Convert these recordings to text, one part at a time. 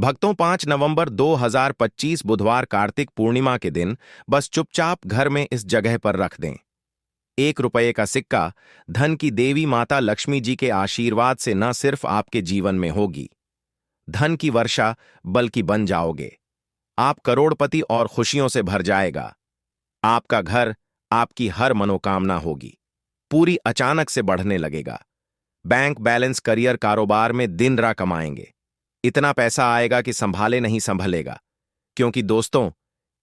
भक्तों, 5 नवंबर 2025 बुधवार कार्तिक पूर्णिमा के दिन बस चुपचाप घर में इस जगह पर रख दें। 1 रुपये का सिक्का धन की देवी माता लक्ष्मी जी के आशीर्वाद से न सिर्फ आपके जीवन में होगी धन की वर्षा, बल्कि बन जाओगे आप करोड़पति और खुशियों से भर जाएगा। आपका घर, आपकी हर मनोकामना होगी पूरी अचानक से बढ़ने लगेगा। बैंक बैलेंस, करियर, कारोबार में दिन रात कमाएंगे। इतना पैसा आएगा कि संभाले नहीं संभलेगा। क्योंकि दोस्तों,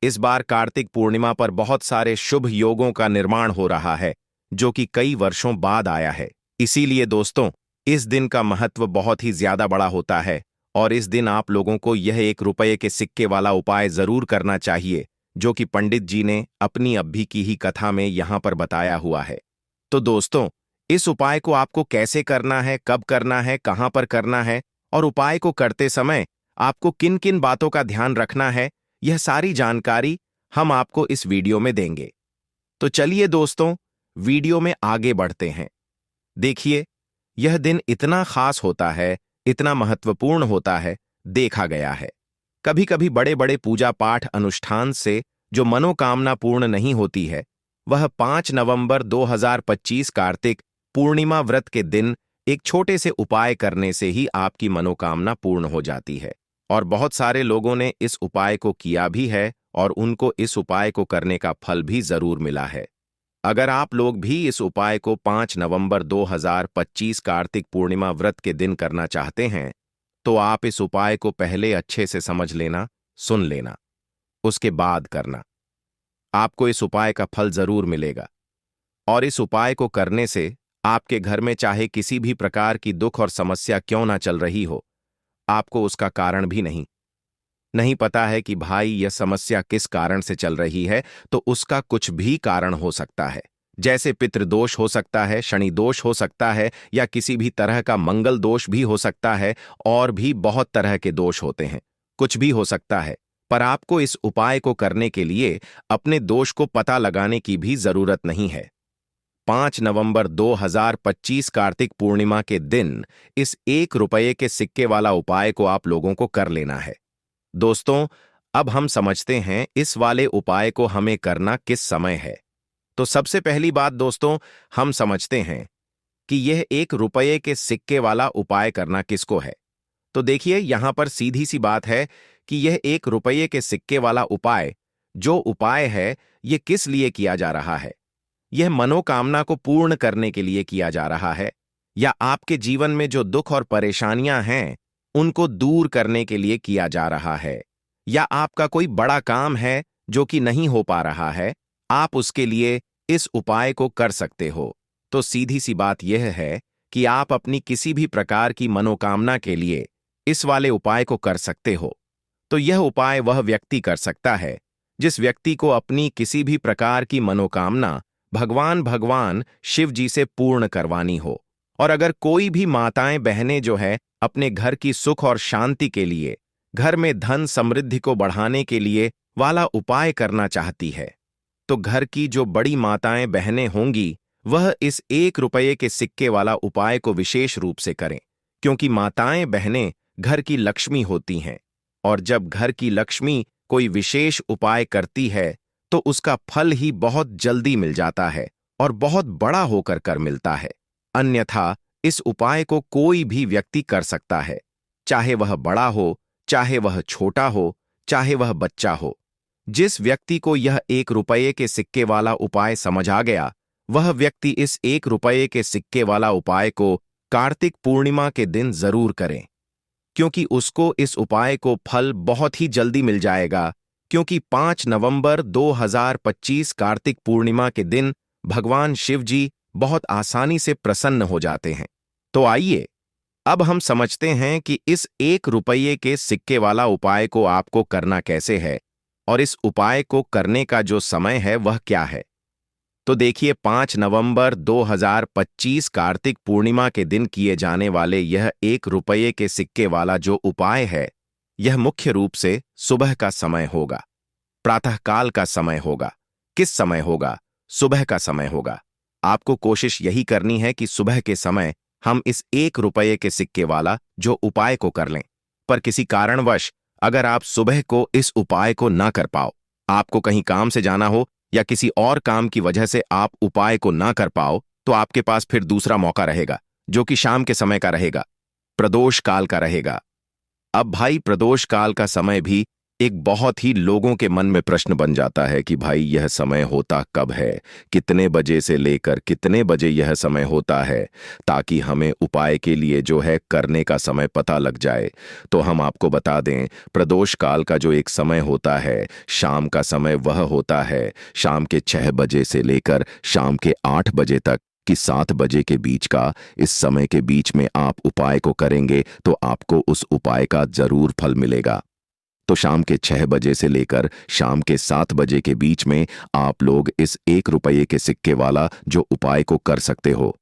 इस बार कार्तिक पूर्णिमा पर बहुत सारे शुभ योगों का निर्माण हो रहा है जो कि कई वर्षों बाद आया है। इसीलिए दोस्तों, इस दिन का महत्व बहुत ही ज्यादा बड़ा होता है और इस दिन आप लोगों को यह 1 रुपये के सिक्के वाला उपाय जरूर करना चाहिए जो कि पंडित जी ने अपनी अभी की ही कथा में यहां पर बताया हुआ है। तो दोस्तों, इस उपाय को आपको कैसे करना है, कब करना है, कहां पर करना है और उपाय को करते समय आपको किन किन बातों का ध्यान रखना है, यह सारी जानकारी हम आपको इस वीडियो में देंगे। तो चलिए दोस्तों, वीडियो में आगे बढ़ते हैं। देखिए, यह दिन इतना खास होता है, इतना महत्वपूर्ण होता है, देखा गया है कभी कभी बड़े बड़े पूजा पाठ अनुष्ठान से जो मनोकामना पूर्ण नहीं होती है, वह 5 नवंबर 2025 कार्तिक पूर्णिमा व्रत के दिन एक छोटे से उपाय करने से ही आपकी मनोकामना पूर्ण हो जाती है। और बहुत सारे लोगों ने इस उपाय को किया भी है और उनको इस उपाय को करने का फल भी जरूर मिला है। अगर आप लोग भी इस उपाय को 5 नवंबर 2025 कार्तिक पूर्णिमा व्रत के दिन करना चाहते हैं, तो आप इस उपाय को पहले अच्छे से समझ लेना, सुन लेना, उसके बाद करना। आपको इस उपाय का फल जरूर मिलेगा। और इस उपाय को करने से आपके घर में चाहे किसी भी प्रकार की दुख और समस्या क्यों ना चल रही हो, आपको उसका कारण भी नहीं पता है कि भाई यह समस्या किस कारण से चल रही है, तो उसका कुछ भी कारण हो सकता है। जैसे पितृदोष हो सकता है, शनि दोष हो सकता है, या किसी भी तरह का मंगल दोष भी हो सकता है, और भी बहुत तरह के दोष होते हैं। कुछ भी हो सकता है, पर आपको इस उपाय को करने के लिए अपने दोष को पता लगाने की भी जरूरत नहीं है। 5 नवंबर 2025 कार्तिक पूर्णिमा के दिन इस 1 रुपये के सिक्के वाला उपाय को आप लोगों को कर लेना है। दोस्तों, अब हम समझते हैं इस वाले उपाय को हमें करना किस समय है। तो सबसे पहली बात दोस्तों, हम समझते हैं कि यह 1 रुपये के सिक्के वाला उपाय करना किसको है। तो देखिए, यहां पर सीधी सी बात है कि यह 1 रुपये के सिक्के वाला उपाय जो उपाय है, यह किस लिए किया जा रहा है। यह मनोकामना को पूर्ण करने के लिए किया जा रहा है, या आपके जीवन में जो दुख और परेशानियां हैं उनको दूर करने के लिए किया जा रहा है, या आपका कोई बड़ा काम है जो कि नहीं हो पा रहा है, आप उसके लिए इस उपाय को कर सकते हो। तो सीधी सी बात यह है कि आप अपनी किसी भी प्रकार की मनोकामना के लिए इस वाले उपाय को कर सकते हो। तो यह उपाय वह व्यक्ति कर सकता है जिस व्यक्ति को अपनी किसी भी प्रकार की मनोकामना भगवान शिव जी से पूर्ण करवानी हो। और अगर कोई भी माताएं बहनें जो है अपने घर की सुख और शांति के लिए, घर में धन समृद्धि को बढ़ाने के लिए वाला उपाय करना चाहती है, तो घर की जो बड़ी माताएं बहनें होंगी वह इस 1 रुपये के सिक्के वाला उपाय को विशेष रूप से करें। क्योंकि माताएं बहनें घर की लक्ष्मी होती हैं, और जब घर की लक्ष्मी कोई विशेष उपाय करती है तो उसका फल ही बहुत जल्दी मिल जाता है और बहुत बड़ा होकर कर मिलता है। अन्यथा इस उपाय को कोई भी व्यक्ति कर सकता है, चाहे वह बड़ा हो, चाहे वह छोटा हो, चाहे वह बच्चा हो। जिस व्यक्ति को यह 1 रुपये के सिक्के वाला उपाय समझ आ गया, वह व्यक्ति इस 1 रुपये के सिक्के वाला उपाय को कार्तिक पूर्णिमा के दिन जरूर करें, क्योंकि उसको इस उपाय को फल बहुत ही जल्दी मिल जाएगा। क्योंकि 5 नवंबर 2025 कार्तिक पूर्णिमा के दिन भगवान शिव जी बहुत आसानी से प्रसन्न हो जाते हैं। तो आइए, अब हम समझते हैं कि इस 1 रुपये के सिक्के वाला उपाय को आपको करना कैसे है और इस उपाय को करने का जो समय है वह क्या है। तो देखिए, 5 नवंबर 2025 कार्तिक पूर्णिमा के दिन किए जाने वाले यह 1 रुपये के सिक्के वाला जो उपाय है, यह मुख्य रूप से सुबह का समय होगा, प्रातःकाल का समय होगा। किस समय होगा? सुबह का समय होगा। आपको कोशिश यही करनी है कि सुबह के समय हम इस 1 रुपये के सिक्के वाला जो उपाय को कर लें। पर किसी कारणवश अगर आप सुबह को इस उपाय को ना कर पाओ, आपको कहीं काम से जाना हो या किसी और काम की वजह से आप उपाय को ना कर पाओ, तो आपके पास फिर दूसरा मौका रहेगा, जो कि शाम के समय का रहेगा, प्रदोष काल का रहेगा। अब भाई प्रदोष काल का समय भी एक बहुत ही लोगों के मन में प्रश्न बन जाता है कि भाई यह समय होता कब है, कितने बजे से लेकर कितने बजे यह समय होता है, ताकि हमें उपाय के लिए जो है करने का समय पता लग जाए। तो हम आपको बता दें, प्रदोष काल का जो एक समय होता है, शाम का समय, वह होता है शाम के 6 बजे से लेकर शाम के 8 बजे तक कि 7 बजे के बीच का। इस समय के बीच में आप उपाय को करेंगे तो आपको उस उपाय का जरूर फल मिलेगा। तो शाम के 6 बजे से लेकर शाम के 7 बजे के बीच में आप लोग इस 1 रुपये के सिक्के वाला जो उपाय को कर सकते हो।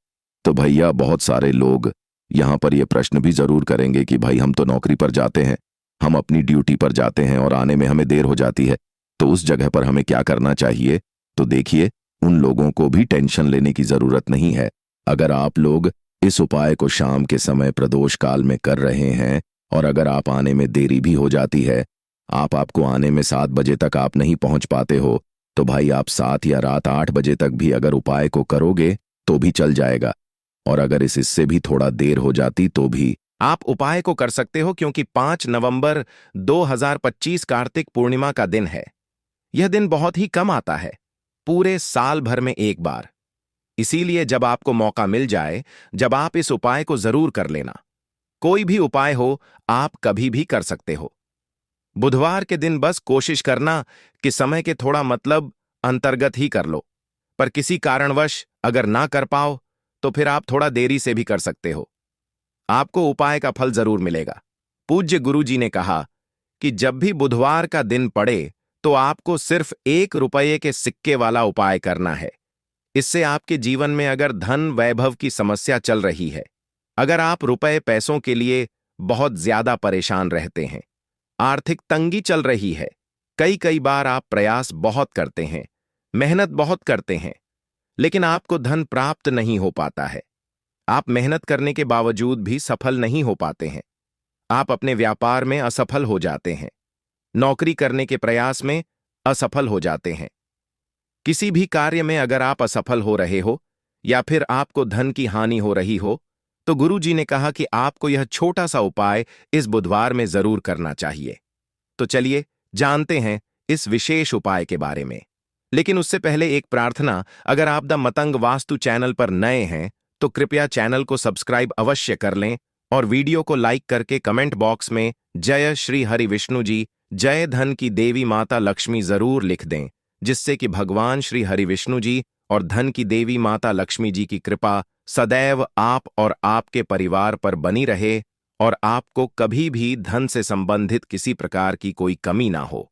तो भैया बहुत सारे लोग यहाँ पर ये प्रश्न भी जरूर करेंगे कि भाई हम तो नौकरी पर जाते हैं, हम अपनी ड्यूटी पर जाते हैं और आने में हमें देर हो जाती है, तो उस जगह पर हमें क्या करना चाहिए। तो देखिए, उन लोगों को भी टेंशन लेने की जरूरत नहीं है। अगर आप लोग इस उपाय को शाम के समय प्रदोष काल में कर रहे हैं और अगर आप आने में देरी भी हो जाती है, आपको आने में 7 बजे तक आप नहीं पहुंच पाते हो, तो भाई आप 7 या रात 8 बजे तक भी अगर उपाय को करोगे तो भी चल जाएगा। और अगर इससे भी थोड़ा देर हो जाती तो भी आप उपाय को कर सकते हो, क्योंकि 5 नवंबर 2025 कार्तिक पूर्णिमा का दिन है। यह दिन बहुत ही कम आता है, पूरे साल भर में एक बार। इसीलिए जब आपको मौका मिल जाए, जब आप इस उपाय को जरूर कर लेना। कोई भी उपाय हो, आप कभी भी कर सकते हो। बुधवार के दिन बस कोशिश करना कि समय के थोड़ा मतलब अंतर्गत ही कर लो, पर किसी कारणवश अगर ना कर पाओ तो फिर आप थोड़ा देरी से भी कर सकते हो। आपको उपाय का फल जरूर मिलेगा। पूज्य गुरु जी ने कहा कि जब भी बुधवार का दिन पड़े तो आपको सिर्फ 1 रुपये के सिक्के वाला उपाय करना है। इससे आपके जीवन में अगर धन वैभव की समस्या चल रही है, अगर आप रुपए पैसों के लिए बहुत ज्यादा परेशान रहते हैं, आर्थिक तंगी चल रही है, कई कई बार आप प्रयास बहुत करते हैं, मेहनत बहुत करते हैं, लेकिन आपको धन प्राप्त नहीं हो पाता है, आप मेहनत करने के बावजूद भी सफल नहीं हो पाते हैं, आप अपने व्यापार में असफल हो जाते हैं, नौकरी करने के प्रयास में असफल हो जाते हैं, किसी भी कार्य में अगर आप असफल हो रहे हो या फिर आपको धन की हानि हो रही हो, तो गुरु जी ने कहा कि आपको यह छोटा सा उपाय इस बुधवार में जरूर करना चाहिए। तो चलिए जानते हैं इस विशेष उपाय के बारे में। लेकिन उससे पहले एक प्रार्थना, अगर आप द मतंग वास्तु चैनल पर नए हैं तो कृपया चैनल को सब्सक्राइब अवश्य कर लें और वीडियो को लाइक करके कमेंट बॉक्स में जय श्री हरि विष्णु जी, जय धन की देवी माता लक्ष्मी जरूर लिख दें, जिससे कि भगवान श्री हरि विष्णु जी और धन की देवी माता लक्ष्मी जी की कृपा सदैव आप और आपके परिवार पर बनी रहे और आपको कभी भी धन से संबंधित किसी प्रकार की कोई कमी ना हो।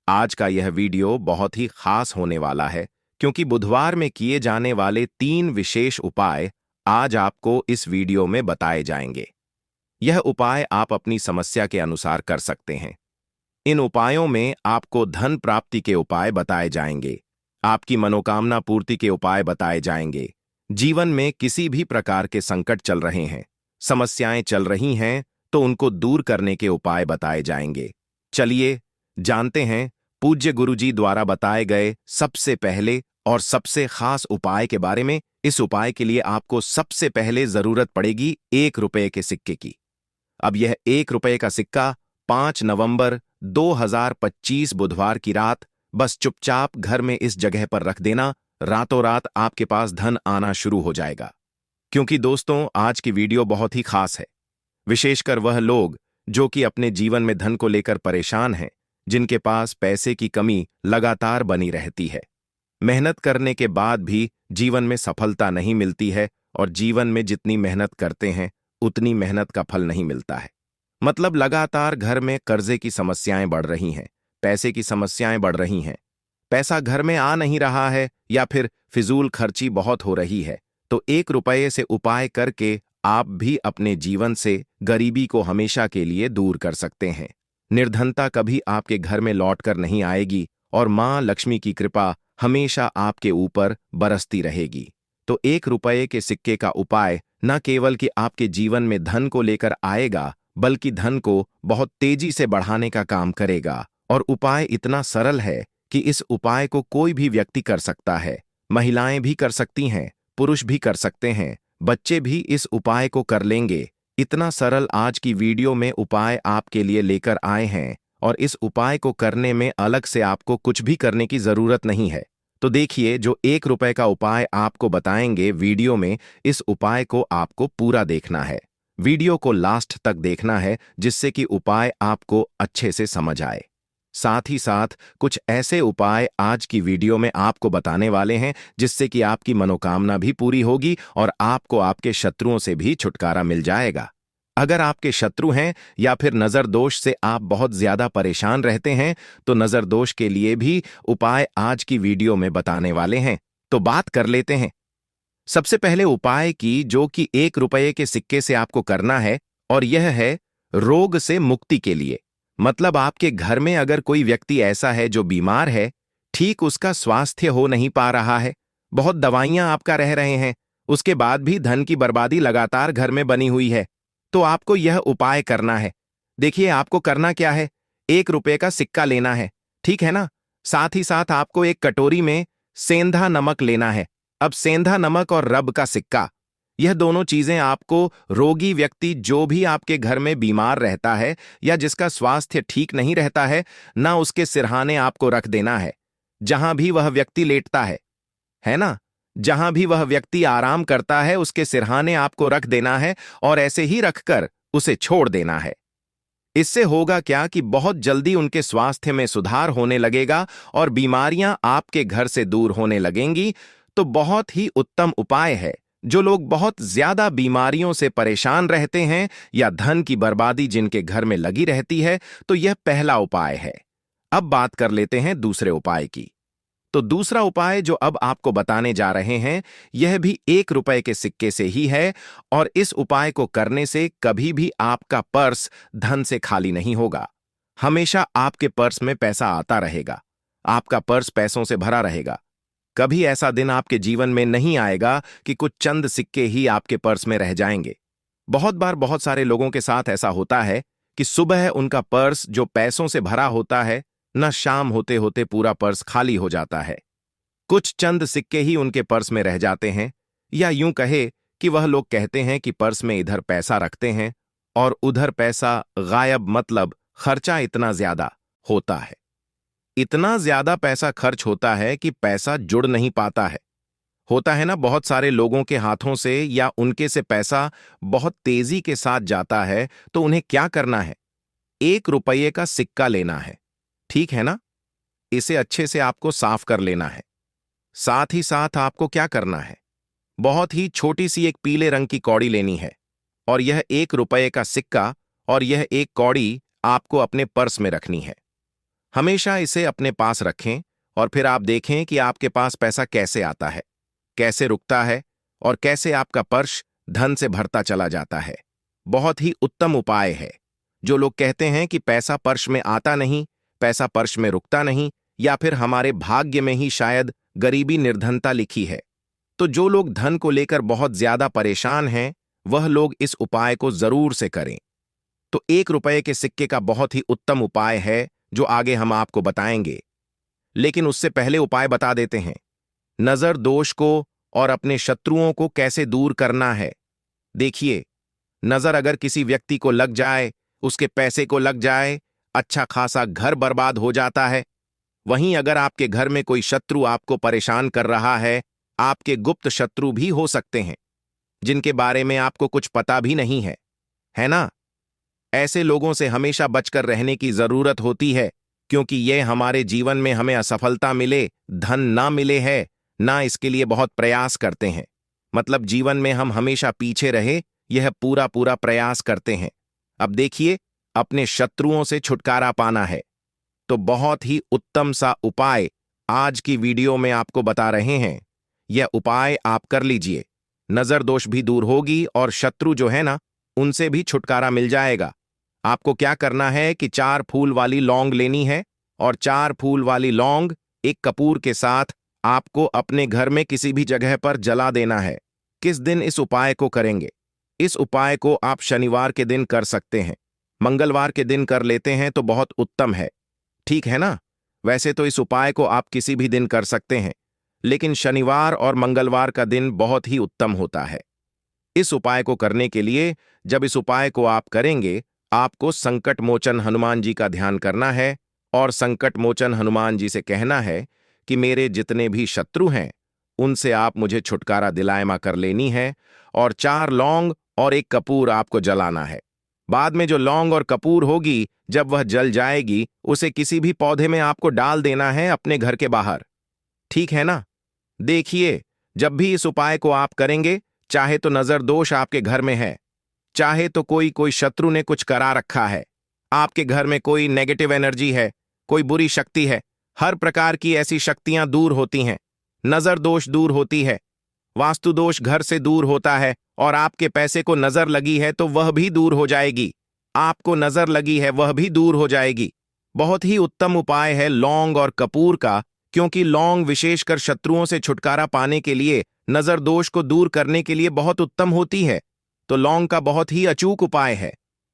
आज का यह वीडियो बहुत ही खास होने वाला है, क्योंकि बुधवार में किए जाने वाले 3 विशेष उपाय आज आपको इस वीडियो में बताए जाएंगे। यह उपाय आप अपनी समस्या के अनुसार कर सकते हैं। इन उपायों में आपको धन प्राप्ति के उपाय बताए जाएंगे, आपकी मनोकामना पूर्ति के उपाय बताए जाएंगे, जीवन में किसी भी प्रकार के संकट चल रहे हैं, समस्याएं चल रही हैं, तो उनको दूर करने के उपाय बताए जाएंगे। चलिए जानते हैं पूज्य गुरुजी द्वारा बताए गए सबसे पहले और सबसे खास उपाय के बारे में। इस उपाय के लिए आपको सबसे पहले जरूरत पड़ेगी 1 रुपये के सिक्के की। अब यह 1 रुपये का सिक्का 5 नवंबर 2025 बुधवार की रात बस चुपचाप घर में इस जगह पर रख देना। रातों रात आपके पास धन आना शुरू हो जाएगा। क्योंकि दोस्तों, आज की वीडियो बहुत ही खास है, विशेषकर वह लोग जो कि अपने जीवन में धन को लेकर परेशान हैं, जिनके पास पैसे की कमी लगातार बनी रहती है, मेहनत करने के बाद भी जीवन में सफलता नहीं मिलती है और जीवन में जितनी मेहनत करते हैं उतनी मेहनत का फल नहीं मिलता है। मतलब लगातार घर में कर्जे की समस्याएं बढ़ रही हैं, पैसे की समस्याएं बढ़ रही हैं, पैसा घर में आ नहीं रहा है या फिर फिजूल खर्ची बहुत हो रही है। तो 1 रुपये से उपाय करके आप भी अपने जीवन से गरीबी को हमेशा के लिए दूर कर सकते हैं। निर्धनता कभी आपके घर में लौटकर नहीं आएगी और मां लक्ष्मी की कृपा हमेशा आपके ऊपर बरसती रहेगी। तो 1 रुपये के सिक्के का उपाय न केवल कि आपके जीवन में धन को लेकर आएगा, बल्कि धन को बहुत तेजी से बढ़ाने का काम करेगा। और उपाय इतना सरल है कि इस उपाय को कोई भी व्यक्ति कर सकता है। महिलाएं भी कर सकती हैं, पुरुष भी कर सकते हैं, बच्चे भी इस उपाय को कर लेंगे। इतना सरल आज की वीडियो में उपाय आपके लिए लेकर आए हैं, और इस उपाय को करने में अलग से आपको कुछ भी करने की जरूरत नहीं है। तो देखिए, जो 1 रुपए का उपाय आपको बताएंगे वीडियो में, इस उपाय को आपको पूरा देखना है। वीडियो को लास्ट तक देखना है, जिससे कि उपाय आपको अच्छे से समझ आए। साथ ही साथ कुछ ऐसे उपाय आज की वीडियो में आपको बताने वाले हैं, जिससे कि आपकी मनोकामना भी पूरी होगी और आपको आपके शत्रुओं से भी छुटकारा मिल जाएगा। अगर आपके शत्रु हैं या फिर नजर दोष से आप बहुत ज्यादा परेशान रहते हैं, तो नजर दोष के लिए भी उपाय आज की वीडियो में बताने वाले हैं। तो बात कर लेते हैं सबसे पहले उपाय की, जो कि 1 रुपए के सिक्के से आपको करना है, और यह है रोग से मुक्ति के लिए। मतलब आपके घर में अगर कोई व्यक्ति ऐसा है जो बीमार है, ठीक उसका स्वास्थ्य हो नहीं पा रहा है, बहुत दवाइयां आपका रह रहे हैं, उसके बाद भी धन की बर्बादी लगातार घर में बनी हुई है, तो आपको यह उपाय करना है। देखिए, आपको करना क्या है, 1 रुपए का सिक्का लेना है, ठीक है ना। साथ ही साथ आपको एक कटोरी में सेंधा नमक लेना है। अब सेंधा नमक और रब का सिक्का, यह दोनों चीजें आपको रोगी व्यक्ति, जो भी आपके घर में बीमार रहता है या जिसका स्वास्थ्य ठीक नहीं रहता है, उसके सिरहाने आपको रख देना है, जहां भी वह व्यक्ति लेटता है ना। जहां भी वह व्यक्ति आराम करता है, उसके सिरहाने आपको रख देना है, और ऐसे ही रखकर उसे छोड़ देना है। इससे होगा क्या कि बहुत जल्दी उनके स्वास्थ्य में सुधार होने लगेगा और बीमारियां आपके घर से दूर होने लगेंगी। तो बहुत ही उत्तम उपाय है। जो लोग बहुत ज्यादा बीमारियों से परेशान रहते हैं या धन की बर्बादी जिनके घर में लगी रहती है, तो यह पहला उपाय है। अब बात कर लेते हैं दूसरे उपाय की। तो दूसरा उपाय जो अब आपको बताने जा रहे हैं, यह भी 1 रुपए के सिक्के से ही है, और इस उपाय को करने से कभी भी आपका पर्स धन से खाली नहीं होगा। हमेशा आपके पर्स में पैसा आता रहेगा, आपका पर्स पैसों से भरा रहेगा। कभी ऐसा दिन आपके जीवन में नहीं आएगा कि कुछ चंद सिक्के ही आपके पर्स में रह जाएंगे। बहुत बार बहुत सारे लोगों के साथ ऐसा होता है कि सुबह उनका पर्स जो पैसों से भरा होता है, न शाम होते होते पूरा पर्स खाली हो जाता है। कुछ चंद सिक्के ही उनके पर्स में रह जाते हैं, या यूं कहे कि वह लोग कहते हैं कि पर्स में इधर पैसा रखते हैं और उधर पैसा गायब, मतलब खर्चा इतना ज्यादा होता है। इतना ज्यादा पैसा खर्च होता है कि पैसा जुड़ नहीं पाता है। होता है ना, बहुत सारे लोगों के हाथों से या उनके से पैसा बहुत तेजी के साथ जाता है, तो उन्हें क्या करना है, 1 रुपए का सिक्का लेना है, ठीक है ना। इसे अच्छे से आपको साफ कर लेना है। साथ ही साथ आपको क्या करना है, बहुत ही छोटी सी एक पीले रंग की कौड़ी लेनी है, और यह 1 रुपए का सिक्का और यह एक कौड़ी आपको अपने पर्स में रखनी है। हमेशा इसे अपने पास रखें, और फिर आप देखें कि आपके पास पैसा कैसे आता है, कैसे रुकता है, और कैसे आपका पर्स धन से भरता चला जाता है। बहुत ही उत्तम उपाय है। जो लोग कहते हैं कि पैसा पर्स में आता नहीं, पैसा पर्स में रुकता नहीं, या फिर हमारे भाग्य में ही शायद गरीबी निर्धनता लिखी है, तो जो लोग धन को लेकर बहुत ज्यादा परेशान हैं, वह लोग इस उपाय को जरूर से करें। तो 1 रुपए के सिक्के का बहुत ही उत्तम उपाय है, जो आगे हम आपको बताएंगे। लेकिन उससे पहले उपाय बता देते हैं, नजर दोष को और अपने शत्रुओं को कैसे दूर करना है। देखिए, नजर अगर किसी व्यक्ति को लग जाए, उसके पैसे को लग जाए, अच्छा खासा घर बर्बाद हो जाता है। वहीं अगर आपके घर में कोई शत्रु आपको परेशान कर रहा है, आपके गुप्त शत्रु भी हो सकते हैं, जिनके बारे में आपको कुछ पता भी नहीं है ना। ऐसे लोगों से हमेशा बचकर रहने की जरूरत होती है, क्योंकि यह हमारे जीवन में हमें असफलता मिले, धन ना मिले है, ना इसके लिए बहुत प्रयास करते हैं। मतलब जीवन में हम हमेशा पीछे रहे, यह पूरा पूरा प्रयास करते हैं। अब देखिए, अपने शत्रुओं से छुटकारा पाना है, तो बहुत ही उत्तम सा उपाय आज की वीडियो में आपको बता रहे हैं। यह उपाय आप कर लीजिए, नजर दोष भी दूर होगी और शत्रु जो है ना, उनसे भी छुटकारा मिल जाएगा। आपको क्या करना है कि 4 फूल वाली लौंग लेनी है, और 4 फूल वाली लौंग एक कपूर के साथ आपको अपने घर में किसी भी जगह पर जला देना है। किस दिन इस उपाय को करेंगे? इस उपाय को आप शनिवार के दिन कर सकते हैं। मंगलवार के दिन कर लेते हैं तो बहुत उत्तम है, ठीक है ना? वैसे तो इस उपाय को आप किसी भी दिन कर सकते हैं, लेकिन शनिवार और मंगलवार का दिन बहुत ही उत्तम होता है। इस उपाय को करने के लिए जब इस उपाय को आप करेंगे, आपको संकट मोचन हनुमान जी का ध्यान करना है और संकट मोचन हनुमान जी से कहना है कि मेरे जितने भी शत्रु हैं उनसे आप मुझे छुटकारा दिलायमा कर लेनी है, और 4 लौंग और 1 कपूर आपको जलाना है। बाद में जो लौंग और कपूर होगी, जब वह जल जाएगी, उसे किसी भी पौधे में आपको डाल देना है अपने घर के बाहर, ठीक है ना? देखिए, जब भी इस उपाय को आप करेंगे, चाहे तो नजर दोष आपके घर में है, चाहे तो कोई शत्रु ने कुछ करा रखा है, आपके घर में कोई नेगेटिव एनर्जी है, कोई बुरी शक्ति है, हर प्रकार की ऐसी शक्तियां दूर होती हैं। नजर दोष दूर होती है, वास्तु दोष घर से दूर होता है, और आपके पैसे को नजर लगी है तो वह भी दूर हो जाएगी। आपको नजर लगी है वह भी दूर हो जाएगी। बहुत ही उत्तम उपाय है लौंग और कपूर का, क्योंकि लौंग विशेषकर शत्रुओं से छुटकारा पाने के लिए, नजर दोष को दूर करने के लिए बहुत उत्तम होती है। तो लौंग का बहुत ही अचूक उपाय है।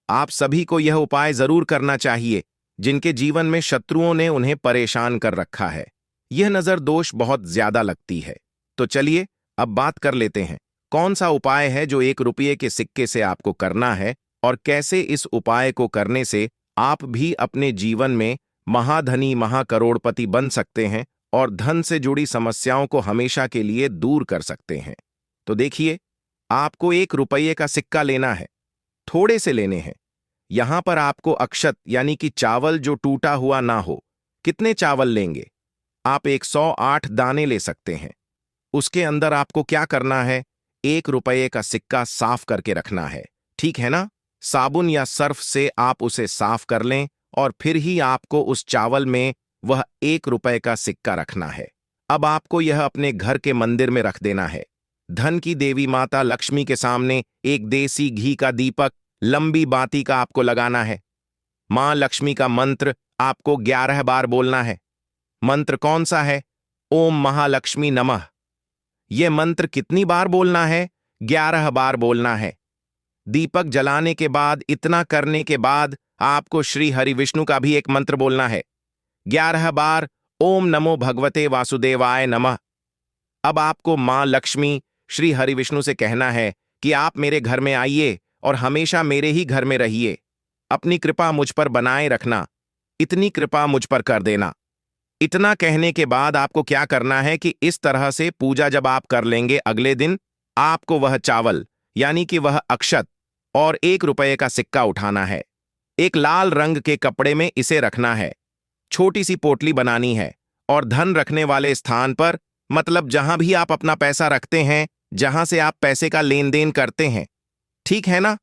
आप सभी को यह उपाय जरूर करना चाहिए जिनके जीवन में शत्रुओं ने उन्हें परेशान कर रखा है। यह नजर दोष बहुत ज्यादा लगती है। तो चलिए अब बात कर लेते हैं कौन सा उपाय है जो 1 रुपये के सिक्के से आपको करना है, और कैसे इस उपाय को करने से आप भी अपने जीवन में महाधनी महाकरोड़पति बन सकते हैं और धन से जुड़ी समस्याओं को हमेशा के लिए दूर कर सकते हैं। तो देखिए, आपको 1 रुपये का सिक्का लेना है, थोड़े से लेने हैं। यहां पर आपको अक्षत यानी कि चावल जो टूटा हुआ ना हो। कितने चावल लेंगे? आप 108 दाने ले सकते हैं। उसके अंदर आपको क्या करना है? 1 रुपये का सिक्का साफ करके रखना है, ठीक है ना? साबुन या सर्फ से आप उसे साफ कर लें, और फिर ही आपको उस चावल में वह 1 रुपये का सिक्का रखना है। अब आपको यह अपने घर के मंदिर में रख देना है। धन की देवी माता लक्ष्मी के सामने एक देसी घी का दीपक लंबी बाती का आपको लगाना है। मां लक्ष्मी का मंत्र आपको 11 बार बोलना है। मंत्र कौन सा है? ओम महालक्ष्मी नमः। यह मंत्र कितनी बार बोलना है? 11 बार बोलना है। दीपक जलाने के बाद, इतना करने के बाद आपको श्री हरि विष्णु का भी एक मंत्र बोलना है, 11 बार, ओम नमो भगवते वासुदेवाय नमः। अब आपको मां लक्ष्मी श्री हरि विष्णु से कहना है कि आप मेरे घर में आइए और हमेशा मेरे ही घर में रहिए। अपनी कृपा मुझ पर बनाए रखना, इतनी कृपा मुझ पर कर देना। इतना कहने के बाद आपको क्या करना है कि इस तरह से पूजा जब आप कर लेंगे, अगले दिन आपको वह चावल यानी कि वह अक्षत और 1 रुपये का सिक्का उठाना है। एक लाल रंग के कपड़े में इसे रखना है। छोटी सी पोटली बनानी है, और धन रखने वाले स्थान पर, मतलब जहां भी आप अपना पैसा रखते हैं, जहां से आप पैसे का लेन देन करते हैं, ठीक है ना?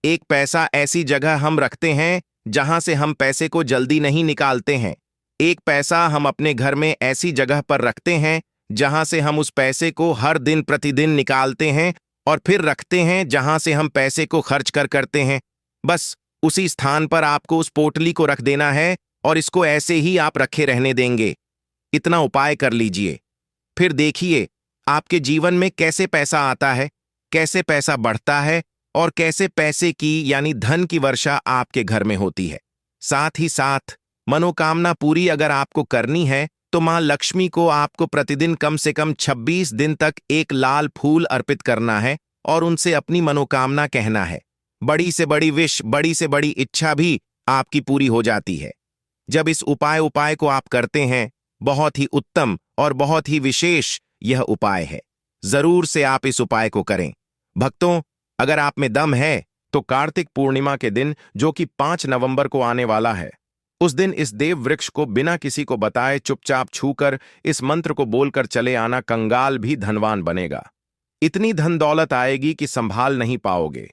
एक पैसा ऐसी जगह हम रखते हैं जहां से हम पैसे को जल्दी नहीं निकालते हैं। एक पैसा हम अपने घर में ऐसी जगह पर रखते हैं जहां से हम उस पैसे को हर दिन प्रतिदिन निकालते हैं और फिर रखते हैं जहां से हम पैसे को खर्च करते हैं। बस उसी स्थान पर आपको उस पोटली को रख देना है, और इसको ऐसे ही आप रखे रहने देंगे। इतना उपाय कर लीजिए, फिर देखिए आपके जीवन में कैसे पैसा आता है, कैसे पैसा बढ़ता है, और कैसे पैसे की यानी धन की वर्षा आपके घर में होती है। साथ ही साथ मनोकामना पूरी अगर आपको करनी है तो मां लक्ष्मी को आपको प्रतिदिन कम से कम 26 दिन तक एक लाल फूल अर्पित करना है और उनसे अपनी मनोकामना कहना है। बड़ी से बड़ी विश, बड़ी से बड़ी इच्छा भी आपकी पूरी हो जाती है। जब इस उपाय को आप करते हैं, बहुत ही उत्तम और बहुत ही विशेष यह उपाय है। जरूर से आप इस उपाय को करें। भक्तों, अगर आप में दम है तो कार्तिक पूर्णिमा के दिन, जो कि 5 नवंबर को आने वाला है, उस दिन इस देव वृक्ष को बिना किसी को बताए चुपचाप छूकर इस मंत्र को बोलकर चले आना। कंगाल भी धनवान बनेगा। इतनी धन दौलत आएगी कि संभाल नहीं पाओगे।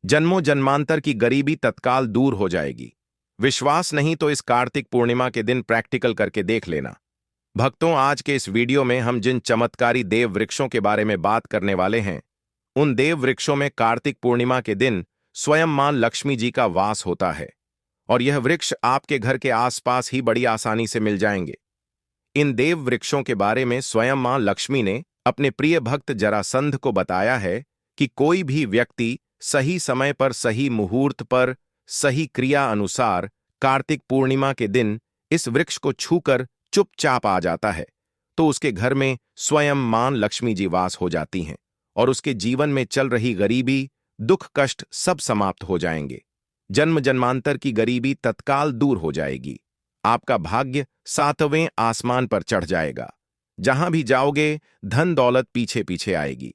जन्मों जन्मांतर की गरीबी तत्काल दूर हो जाएगी। विश्वास नहीं तो इस कार्तिक पूर्णिमा के दिन प्रैक्टिकल करके देख लेना। भक्तों, आज के इस वीडियो में हम जिन चमत्कारी देव वृक्षों के बारे में बात करने वाले हैं, उन देव वृक्षों में कार्तिक पूर्णिमा के दिन स्वयं मां लक्ष्मी जी का वास होता है, और यह वृक्ष आपके घर के आसपास ही बड़ी आसानी से मिल जाएंगे। इन देव वृक्षों के बारे में स्वयं मां लक्ष्मी ने अपने प्रिय भक्त जरासंध को बताया है कि कोई भी व्यक्ति सही समय पर, सही मुहूर्त पर, सही क्रिया अनुसार कार्तिक पूर्णिमा के दिन इस वृक्ष को छूकर चुपचाप आ जाता है, तो उसके घर में स्वयं मां लक्ष्मी जी वास हो जाती हैं और उसके जीवन में चल रही गरीबी, दुख, कष्ट सब समाप्त हो जाएंगे। जन्म जन्मांतर की गरीबी तत्काल दूर हो जाएगी। आपका भाग्य 7वें आसमान पर चढ़ जाएगा। जहां भी जाओगे धन दौलत पीछे पीछे आएगी।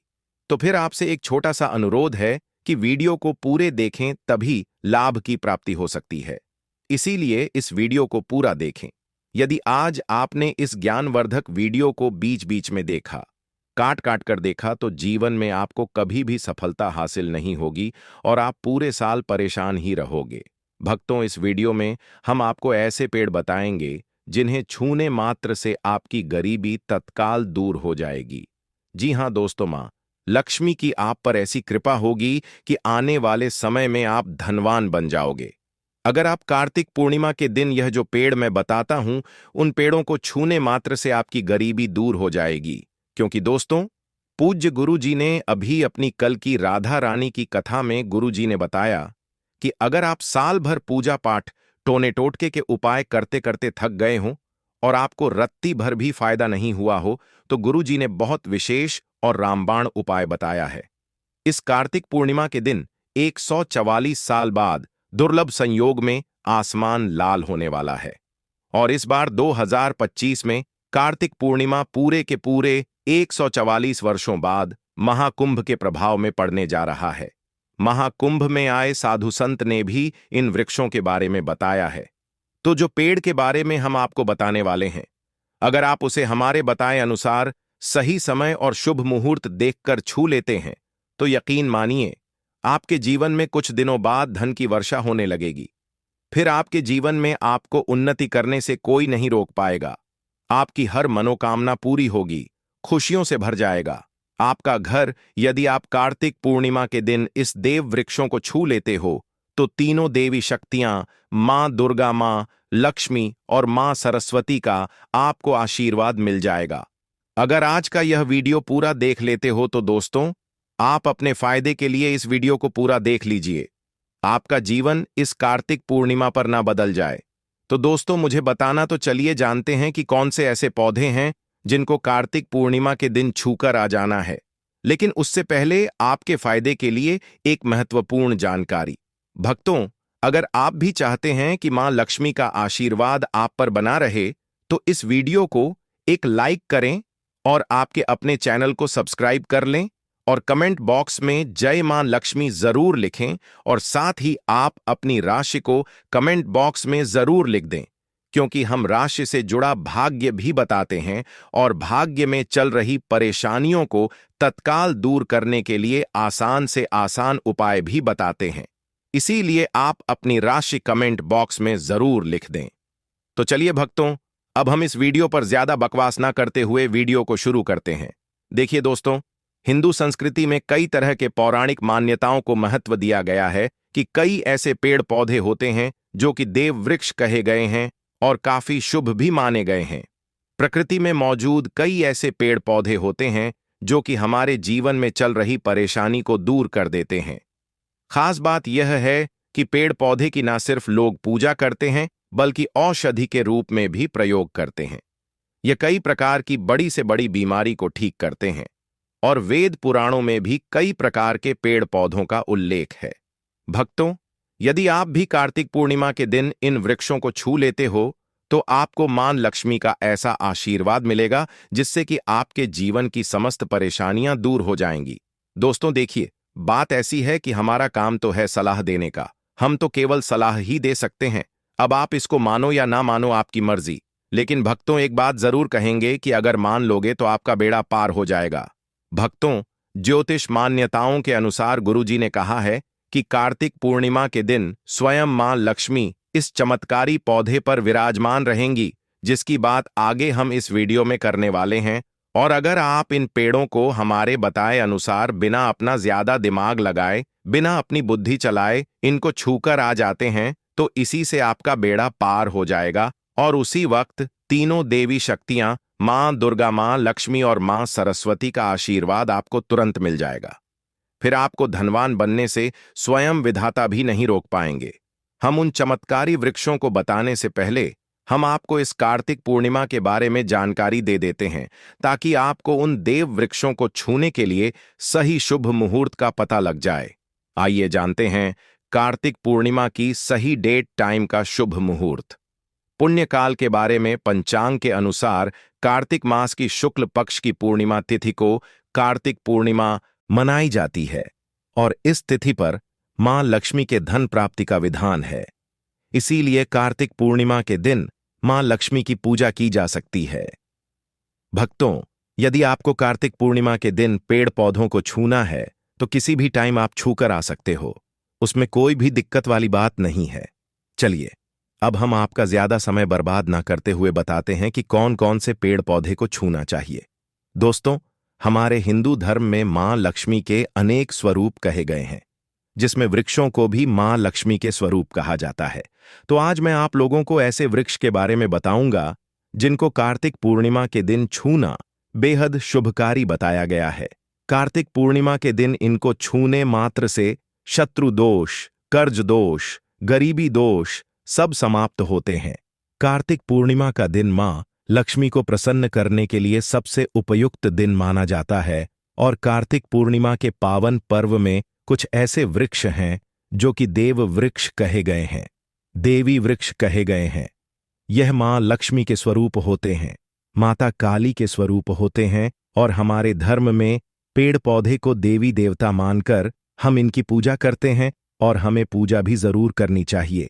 तो फिर आपसे एक छोटा सा अनुरोध है कि वीडियो को पूरे देखें, तभी लाभ की प्राप्ति हो सकती है। इसीलिए इस वीडियो को पूरा देखें। यदि आज आपने इस ज्ञानवर्धक वीडियो को बीच बीच में देखा, काट काट कर देखा, तो जीवन में आपको कभी भी सफलता हासिल नहीं होगी और आप पूरे साल परेशान ही रहोगे। भक्तों, इस वीडियो में हम आपको ऐसे पेड़ बताएंगे जिन्हें छूने मात्र से आपकी गरीबी तत्काल दूर हो जाएगी। जी हां दोस्तों, मां लक्ष्मी की आप पर ऐसी कृपा होगी कि आने वाले समय में आप धनवान बन जाओगे। अगर आप कार्तिक पूर्णिमा के दिन यह जो पेड़ मैं बताता हूं, उन पेड़ों को छूने मात्र से आपकी गरीबी दूर हो जाएगी। क्योंकि दोस्तों, पूज्य गुरु जी ने अभी अपनी कल की राधा रानी की कथा में गुरु जी ने बताया कि अगर आप साल भर पूजा पाठ, टोने टोटके के उपाय करते करते थक गए हों और आपको रत्ती भर भी फायदा नहीं हुआ हो, तो गुरु जी ने बहुत विशेष और रामबाण उपाय बताया है। इस कार्तिक पूर्णिमा के दिन 144 साल बाद दुर्लभ संयोग में आसमान लाल होने वाला है और इस बार 2025 में कार्तिक पूर्णिमा पूरे के पूरे 144 वर्षों बाद महाकुंभ के प्रभाव में पड़ने जा रहा है। महाकुंभ में आए साधु संत ने भी इन वृक्षों के बारे में बताया है। तो जो पेड़ के बारे में हम आपको बताने वाले हैं, अगर आप उसे हमारे बताए अनुसार सही समय और शुभ मुहूर्त देखकर छू लेते हैं, तो यकीन मानिए आपके जीवन में कुछ दिनों बाद धन की वर्षा होने लगेगी। फिर आपके जीवन में आपको उन्नति करने से कोई नहीं रोक पाएगा। आपकी हर मनोकामना पूरी होगी, खुशियों से भर जाएगा। आपका घर, यदि आप कार्तिक पूर्णिमा के दिन इस देव वृक्षों को छू लेते हो, तो तीनों देवी शक्तियां, मां दुर्गा, मां लक्ष्मी और मां सरस्वती का आपको आशीर्वाद मिल जाएगा। अगर आज का यह वीडियो पूरा देख लेते हो तो दोस्तों, आप अपने फायदे के लिए इस वीडियो को पूरा देख लीजिए। आपका जीवन इस कार्तिक पूर्णिमा पर ना बदल जाए। तो दोस्तों, मुझे बताना तो चलिए जानते हैं कि कौन से ऐसे पौधे हैं जिनको कार्तिक पूर्णिमा के दिन छूकर आ जाना है। लेकिन उससे पहले आपके फायदे के लिए एक महत्वपूर्ण जानकारी। भक्तों, अगर आप भी चाहते हैं कि मां लक्ष्मी का आशीर्वाद आप पर बना रहे, तो इस वीडियो को एक लाइक करें और आपके अपने चैनल को सब्सक्राइब कर लें और कमेंट बॉक्स में जय मां लक्ष्मी जरूर लिखें और साथ ही आप अपनी राशि को कमेंट बॉक्स में जरूर लिख दें, क्योंकि हम राशि से जुड़ा भाग्य भी बताते हैं और भाग्य में चल रही परेशानियों को तत्काल दूर करने के लिए आसान से आसान उपाय भी बताते हैं। इसीलिए आप अपनी राशि कमेंट बॉक्स में जरूर लिख दें। तो चलिए भक्तों, अब हम इस वीडियो पर ज्यादा बकवास ना करते हुए वीडियो को शुरू करते हैं। देखिए दोस्तों, हिंदू संस्कृति में कई तरह के पौराणिक मान्यताओं को महत्व दिया गया है कि कई ऐसे पेड़ पौधे होते हैं जो कि देव वृक्ष कहे गए हैं और काफी शुभ भी माने गए हैं। प्रकृति में मौजूद कई ऐसे पेड़ पौधे होते हैं जो कि हमारे जीवन में चल रही परेशानी को दूर कर देते हैं। खास बात यह है कि पेड़ पौधे की न सिर्फ लोग पूजा करते हैं, बल्कि औषधि के रूप में भी प्रयोग करते हैं। ये कई प्रकार की बड़ी से बड़ी बीमारी को ठीक करते हैं और वेद पुराणों में भी कई प्रकार के पेड़ पौधों का उल्लेख है। भक्तों, यदि आप भी कार्तिक पूर्णिमा के दिन इन वृक्षों को छू लेते हो, तो आपको मां लक्ष्मी का ऐसा आशीर्वाद मिलेगा जिससे कि आपके जीवन की समस्त परेशानियां दूर हो जाएंगी। दोस्तों देखिए, बात ऐसी है कि हमारा काम तो है सलाह देने का। हम तो केवल सलाह ही दे सकते हैं। अब आप इसको मानो या ना मानो, आपकी मर्जी। लेकिन भक्तों, एक बात जरूर कहेंगे कि अगर मान लोगे तो आपका बेड़ा पार हो जाएगा। भक्तों, ज्योतिष मान्यताओं के अनुसार गुरुजी ने कहा है कि कार्तिक पूर्णिमा के दिन स्वयं मां लक्ष्मी इस चमत्कारी पौधे पर विराजमान रहेंगी, जिसकी बात आगे हम इस वीडियो में करने वाले हैं। और अगर आप इन पेड़ों को हमारे बताए अनुसार बिना अपना ज्यादा दिमाग लगाए, बिना अपनी बुद्धि चलाए इनको छूकर आ जाते हैं, तो इसी से आपका बेड़ा पार हो जाएगा और उसी वक्त तीनों देवी शक्तियां, मां दुर्गा, मां लक्ष्मी और मां सरस्वती का आशीर्वाद आपको तुरंत मिल जाएगा। फिर आपको धनवान बनने से स्वयं विधाता भी नहीं रोक पाएंगे। हम उन चमत्कारी वृक्षों को बताने से पहले हम आपको इस कार्तिक पूर्णिमा के बारे में जानकारी दे देते हैं, ताकि आपको उन देव वृक्षों को छूने के लिए सही शुभ मुहूर्त का पता लग जाए। आइए जानते हैं कार्तिक पूर्णिमा की सही डेट टाइम का शुभ मुहूर्त। पुण्यकाल के बारे में पंचांग के अनुसार कार्तिक मास की शुक्ल पक्ष की पूर्णिमा तिथि को कार्तिक पूर्णिमा मनाई जाती है और इस तिथि पर मां लक्ष्मी के धन प्राप्ति का विधान है। इसीलिए कार्तिक पूर्णिमा के दिन मां लक्ष्मी की पूजा की जा सकती है। भक्तों, यदि आपको कार्तिक पूर्णिमा के दिन पेड़ पौधों को छूना है तो किसी भी टाइम आप छूकर आ सकते हो, उसमें कोई भी दिक्कत वाली बात नहीं है। चलिए, अब हम आपका ज्यादा समय बर्बाद ना करते हुए बताते हैं कि कौन कौन से पेड़ पौधे को छूना चाहिए। दोस्तों, हमारे हिंदू धर्म में मां लक्ष्मी के अनेक स्वरूप कहे गए हैं, जिसमें वृक्षों को भी मां लक्ष्मी के स्वरूप कहा जाता है। तो आज मैं आप लोगों को ऐसे वृक्ष के बारे में बताऊंगा जिनको कार्तिक पूर्णिमा के दिन छूना बेहद शुभकारी बताया गया है। कार्तिक पूर्णिमा के दिन इनको छूने मात्र से शत्रु दोष, कर्ज दोष, गरीबी दोष सब समाप्त होते हैं। कार्तिक पूर्णिमा का दिन मां लक्ष्मी को प्रसन्न करने के लिए सबसे उपयुक्त दिन माना जाता है और कार्तिक पूर्णिमा के पावन पर्व में कुछ ऐसे वृक्ष हैं जो कि देव वृक्ष कहे गए हैं, देवी वृक्ष कहे गए हैं। यह मां लक्ष्मी के स्वरूप होते हैं, माता काली के स्वरूप होते हैं और हमारे धर्म में पेड़ पौधे को देवी देवता मानकर हम इनकी पूजा करते हैं और हमें पूजा भी जरूर करनी चाहिए।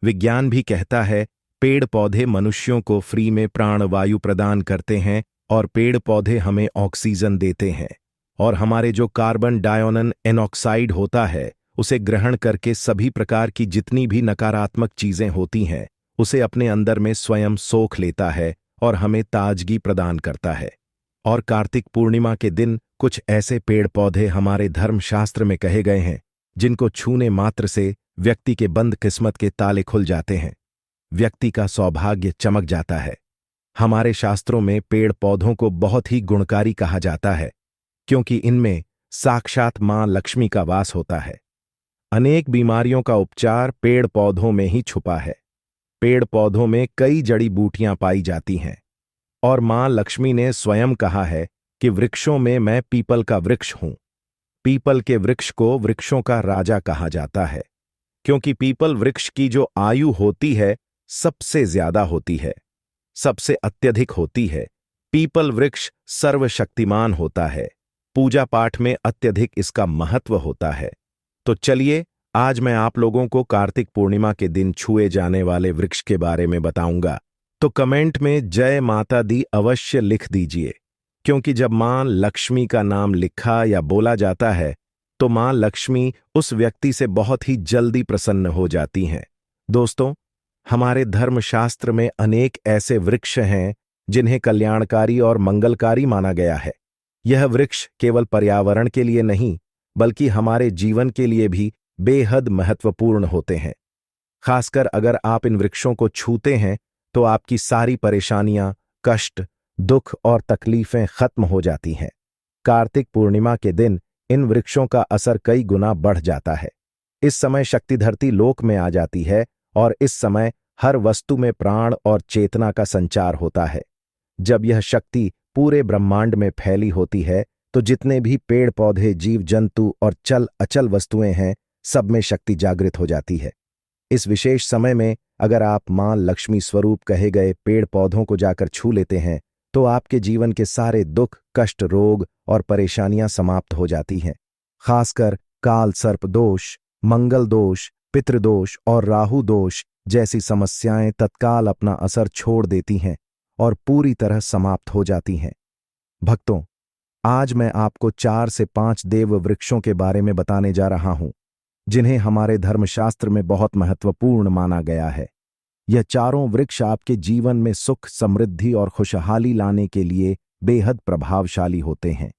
विज्ञान भी कहता है पेड़ पौधे मनुष्यों को फ्री में प्राण वायु प्रदान करते हैं और पेड़ पौधे हमें ऑक्सीजन देते हैं और हमारे जो कार्बन डाइऑक्साइड एनॉक्साइड होता है उसे ग्रहण करके सभी प्रकार की जितनी भी नकारात्मक चीजें होती हैं उसे अपने अंदर में स्वयं सोख लेता है और हमें ताजगी प्रदान करता है। और कार्तिक पूर्णिमा के दिन कुछ ऐसे पेड़ पौधे हमारे धर्मशास्त्र में कहे गए हैं जिनको छूने मात्र से व्यक्ति के बंद किस्मत के ताले खुल जाते हैं, व्यक्ति का सौभाग्य चमक जाता है। हमारे शास्त्रों में पेड़ पौधों को बहुत ही गुणकारी कहा जाता है क्योंकि इनमें साक्षात मां लक्ष्मी का वास होता है। अनेक बीमारियों का उपचार पेड़ पौधों में ही छुपा है। पेड़ पौधों में कई जड़ी बूटियां पाई जाती हैं और मां लक्ष्मी ने स्वयं कहा है कि वृक्षों में मैं पीपल का वृक्ष हूं। पीपल के वृक्ष को वृक्षों का राजा कहा जाता है क्योंकि पीपल वृक्ष की जो आयु होती है सबसे ज्यादा होती है, सबसे अत्यधिक होती है। पीपल वृक्ष सर्वशक्तिमान होता है, पूजा पाठ में अत्यधिक इसका महत्व होता है। तो चलिए, आज मैं आप लोगों को कार्तिक पूर्णिमा के दिन छुए जाने वाले वृक्ष के बारे में बताऊंगा। तो कमेंट में जय माता दी अवश्य लिख दीजिए, क्योंकि जब मां लक्ष्मी का नाम लिखा या बोला जाता है तो मां लक्ष्मी उस व्यक्ति से बहुत ही जल्दी प्रसन्न हो जाती हैं। दोस्तों, हमारे धर्मशास्त्र में अनेक ऐसे वृक्ष हैं जिन्हें कल्याणकारी और मंगलकारी माना गया है। यह वृक्ष केवल पर्यावरण के लिए नहीं बल्कि हमारे जीवन के लिए भी बेहद महत्वपूर्ण होते हैं। खासकर अगर आप इन वृक्षों को छूते हैं तो आपकी सारी परेशानियां, कष्ट, दुख और तकलीफें खत्म हो जाती हैं। कार्तिक पूर्णिमा के दिन इन वृक्षों का असर कई गुना बढ़ जाता है। इस समय शक्ति धरती लोक में आ जाती है और इस समय हर वस्तु में प्राण और चेतना का संचार होता है। जब यह शक्ति पूरे ब्रह्मांड में फैली होती है तो जितने भी पेड़ पौधे, जीव जंतु और चल अचल वस्तुएं हैं, सब में शक्ति जागृत हो जाती है। इस विशेष समय में अगर आप मां लक्ष्मी स्वरूप कहे गए पेड़ पौधों को जाकर छू लेते हैं तो आपके जीवन के सारे दुख, कष्ट, रोग और परेशानियां समाप्त हो जाती हैं। खासकर काल सर्प दोष, मंगल दोष, पितृदोष और राहु दोष जैसी समस्याएं तत्काल अपना असर छोड़ देती हैं और पूरी तरह समाप्त हो जाती हैं। भक्तों, आज मैं आपको 4 से 5 देव वृक्षों के बारे में बताने जा रहा हूं जिन्हें हमारे धर्मशास्त्र में बहुत महत्वपूर्ण माना गया है। यह चारों वृक्ष आपके जीवन में सुख, समृद्धि और खुशहाली लाने के लिए बेहद प्रभावशाली होते हैं।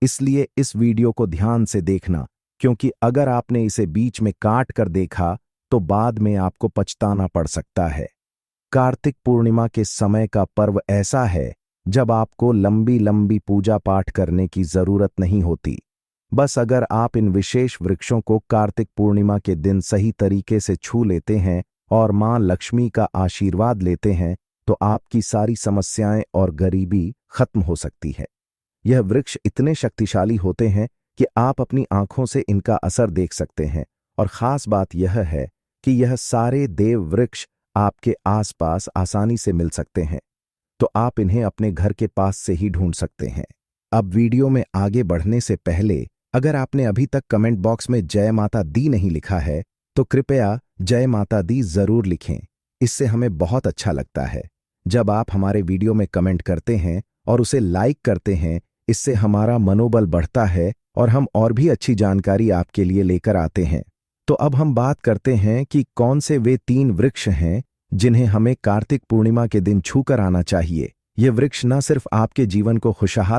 इसलिए इस वीडियो को ध्यान से देखना, क्योंकि अगर आपने इसे बीच में काट कर देखा तो बाद में आपको पछताना पड़ सकता है। कार्तिक पूर्णिमा के समय का पर्व ऐसा है जब आपको लंबी लंबी पूजा पाठ करने की जरूरत नहीं होती। बस अगर आप इन विशेष वृक्षों को कार्तिक पूर्णिमा के दिन सही तरीके से छू लेते हैं और मां लक्ष्मी का आशीर्वाद लेते हैं तो आपकी सारी समस्याएं और गरीबी खत्म हो सकती है। यह वृक्ष इतने शक्तिशाली होते हैं कि आप अपनी आंखों से इनका असर देख सकते हैं और खास बात यह है कि यह सारे देव वृक्ष आपके आसपास आसानी से मिल सकते हैं, तो आप इन्हें अपने घर के पास से ही ढूंढ सकते हैं। अब वीडियो में आगे बढ़ने से पहले अगर आपने अभी तक कमेंट बॉक्स में जय माता दी नहीं लिखा है तो कृपया जय माता दी जरूर लिखें। इससे हमें बहुत अच्छा लगता है। जब आप हमारे वीडियो में कमेंट करते हैं और उसे लाइक करते हैं, इससे हमारा मनोबल बढ़ता है और हम और भी अच्छी जानकारी आपके लिए लेकर आते हैं। तो अब हम बात करते हैं कि कौन से वे 3 वृक्ष हैं जिन्हें हमें कार्तिक पूर्णिमा के दिन छूकर आना चाहिए। ये वृक्ष न सिर्फ आपके जीवन को खुशहाल